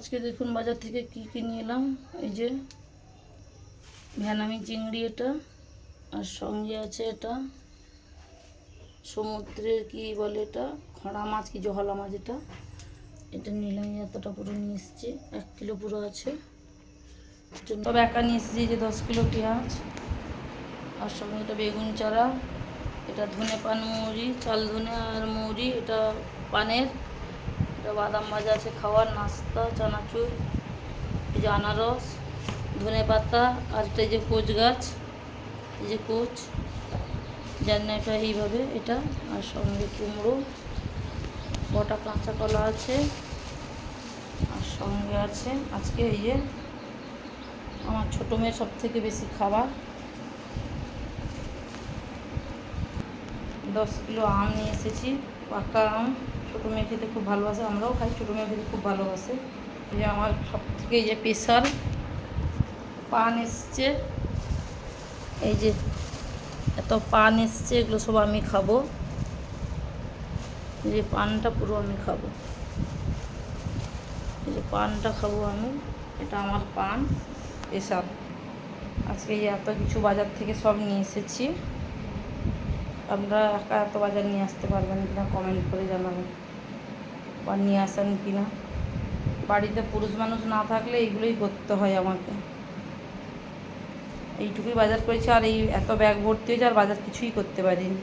আজকে দেখুন বাজার থেকে কি নিয়ে এলাম। এই যে ভ্যানামি চিংড়ি, এটা আর সঙ্গে আছে এটা সমুদ্রের কি বলে, এটা খড়া মাছ কি জহলা মাছ, এটা নিলাম। এতটা পুরো নিয়ে এসেছি, 1 কিলো পুরো আছে। তবে একা নিয়ে এসেছি যে 10 কিলো পেঁয়াজ, আর সঙ্গে এটা বেগুন চারা, এটা ধনে পান মৌরি, চাল ধনে আর মৌরি, এটা পানের, এটা বাদাম ভাজা আছে খাওয়ার নাস্তা, চানাচুর, এই যে আনারস, ধনে পাতা, আর এটা যে কোচ গাছ, এই যে কোচ, জানি না এটা এইভাবে এটা, আর সঙ্গে কুমড়ো, গোটা কাঁচা কলা আছে, আর সঙ্গে আছে আজকে এই যে আমার ছোটো মেয়ের সব থেকে বেশি খাবার 10 কিলো আম নিয়ে এসেছি, পাকা আম। ছোটো মেয়ে খেতে খুব ভালোবাসে, আমরাও খাই, ছোটো মেয়ে খেতে খুব ভালোবাসে। এই যে আমার সব থেকে এই যে স্পেশাল পান এসছে, এই যে এত পান এসছে, এগুলো সব আমি খাবো। এই যে পানটা পুরো আমি খাবো, এই যে পানটা খাবো আমি, এটা আমার পান স্পেশাল। আজকে এই এত কিছু বাজার থেকে সব নিয়ে এসেছি। আপনারা একা এত বাজার নিয়ে আসতে পারবেন কিনা কমেন্ট করে জানাবেন, বা নিয়ে আসেন কিনা। বাড়িতে পুরুষ মানুষ না থাকলে এইগুলোই করতে হয় আমাকে। এইটুকুই বাজার করেছি, আর এই এত ব্যাগ ভর্তি হয়েছে, আর বাজার কিছুই করতে পারিনি।